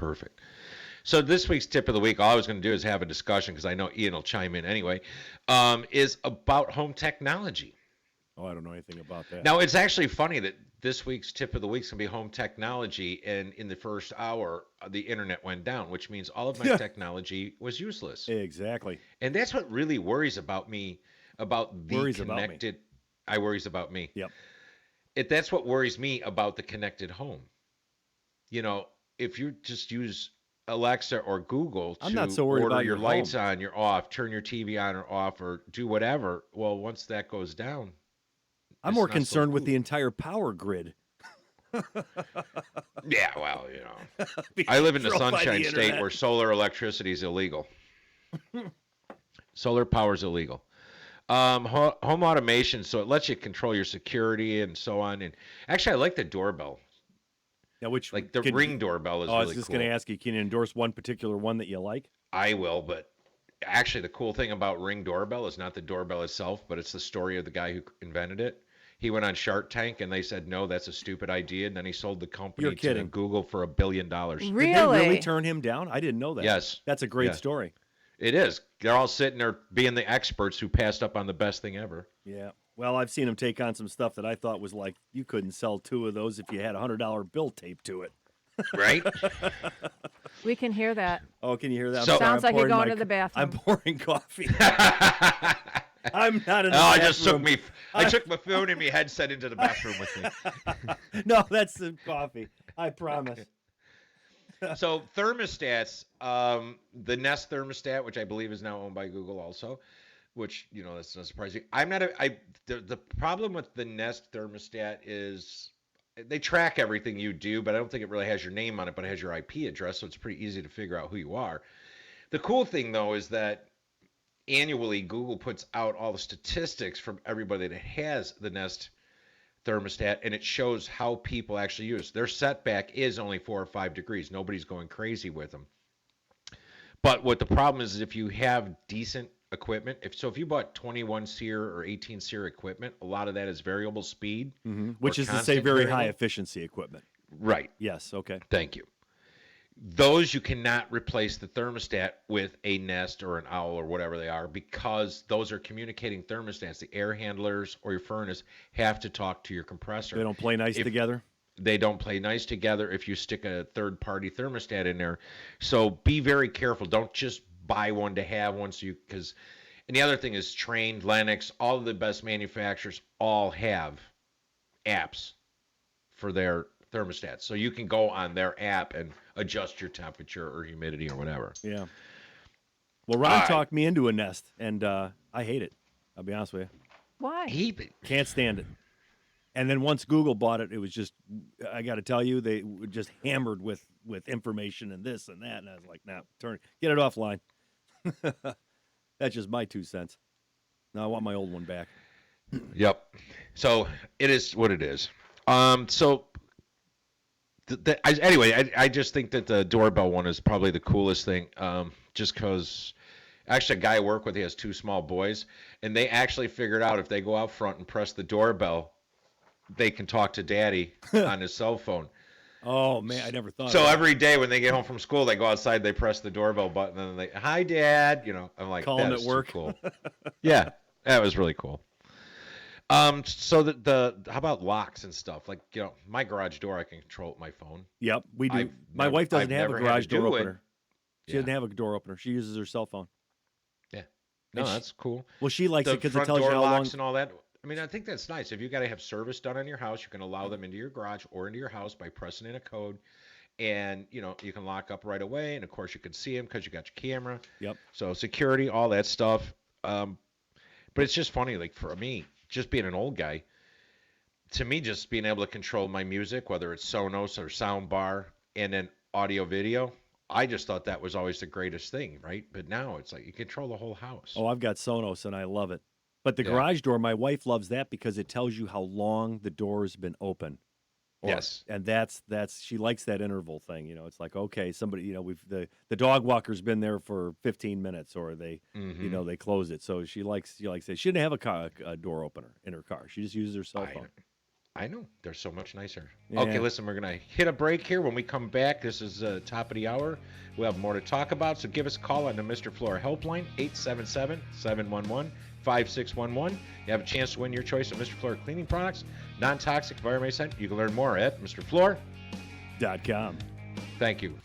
perfect. So this week's tip of the week, all I was going to do is have a discussion because I know Ian will chime in anyway, is about home technology. Oh, I don't know anything about that. Now, it's actually funny that this week's tip of the week is going to be home technology, and in the first hour, the internet went down, which means all of my technology was useless. Exactly. And that's what really worries about me, about the Worries about me. connected. I worries about me. Yep. That's what worries me about the connected home. You know, if you just use Alexa or Google I'm not to so worried order about your your lights home. on, you're off, turn your TV on or off, or do whatever, well, once that goes down, I'm it's more not so concerned with cool. the entire power grid Yeah, well, you know, being I live in the controlled by Sunshine the State internet. where solar electricity is illegal. Solar power is illegal. Home automation, so it lets you control your security and so on. And actually, I like the doorbell. Now, which Like the can Ring doorbell is oh, I was really just going to cool. ask you, can you endorse one particular one that you like? I will, but actually, the cool thing about Ring doorbell is not the doorbell itself, but it's the story of the guy who invented it. He went on Shark Tank and they said, no, that's a stupid idea. And then he sold the You're company to kidding. Google for $1 billion. Did they really Really? turn him down? I didn't know that. Yes. That's a great Yeah, story. it is. They're all sitting there being the experts who passed up on the best thing ever. Yeah. Well, I've seen him take on some stuff that I thought was like you couldn't sell two of those if you had $100 bill taped to it. Right? We can hear that. Oh, can you hear that? I'm So- sorry, Sounds I'm like you're pouring going my- to the bathroom. I'm pouring coffee. I'm not in the Oh, I bathroom. just took me. I took my phone and my headset into the bathroom with me. No, that's the coffee. I promise. So thermostats, the Nest Thermostat, which I believe is now owned by Google, also, which that's not surprising. I'm not. The problem with the Nest Thermostat is they track everything you do, but I don't think it really has your name on it, but it has your IP address, so it's pretty easy to figure out who you are. The cool thing though is that annually Google puts out all the statistics from everybody that has the Nest thermostat, and it shows how people actually use. Their setback is only 4 or 5 degrees. Nobody's going crazy with them. But what the problem is if you have decent equipment, if you bought 21 SEER or 18 SEER equipment, a lot of that is variable speed, Which or is to say, constant very high variable. efficiency equipment. Right. Yes. Okay. Thank you. Those you cannot replace the thermostat with a Nest or an Owl or whatever they are, because those are communicating thermostats. The air handlers or your furnace have to talk to your compressor. They don't play nice If together. They don't play nice together if you stick a third-party thermostat in there. So be very careful. Don't just buy one to have one. And the other thing is Trane, Lennox, all of the best manufacturers all have apps for their thermostats. So you can go on their app and adjust your temperature or humidity or whatever. Yeah. Well, Ron All right. talked me into a Nest, and I hate it. I'll be honest with you. Why? Can't stand it. And then once Google bought it, it was just, I got to tell you, they were just hammered with information and this and that. And I was like, nah, get it offline. That's just my 2 cents. No, I want my old one back. Yep. So it is what it is. Anyway, I just think that the doorbell one is probably the coolest thing. Just because, actually, a guy I work with, he has 2 small boys, and they actually figured out if they go out front and press the doorbell, they can talk to Daddy on his cell phone. Oh, man, I never thought So of that. every day when they get home from school, they go outside, they press the doorbell button, and they, hi, Dad. I'm like, Call 'em that at is work. too cool. Yeah, that was really cool. So how about locks and stuff? Like, my garage door I can control with my phone. Yep, we do. I've My never- wife doesn't I've have a never had garage to door do it. opener. She Yeah. doesn't have a door opener. She uses her cell phone. Yeah. No, And that's cool. Well, she likes it The because it front tells you door how long. locks and all that. I mean, I think that's nice. If you got to have service done on your house, you can allow them into your garage or into your house by pressing in a code, and you can lock up right away. And of course, you can see them because you got your camera. Yep. So security, all that stuff. But it's just funny, like for me, just being an old guy. To me, just being able to control my music, whether it's Sonos or Soundbar, and then audio video, I just thought that was always the greatest thing, right? But now it's like you control the whole house. Oh, I've got Sonos and I love it. But the Yeah. garage door, my wife loves that because it tells you how long the door's been open. Yes. And that's she likes that interval thing. It's like, okay, somebody, the dog walker's been there for 15 minutes, or they they close it. So she likes it. She didn't have a door opener in her car. She just uses her cell phone. I know. They're so much nicer. Yeah. Okay, listen, we're going to hit a break here. When we come back, this is top of the hour. We'll have more to talk about. So give us a call on the Mr. Floor helpline, 877-711-5611. You have a chance to win your choice of Mr. Floor cleaning products, non-toxic, environmentally friendly. You can learn more at MrFloor.com. .com. Thank you.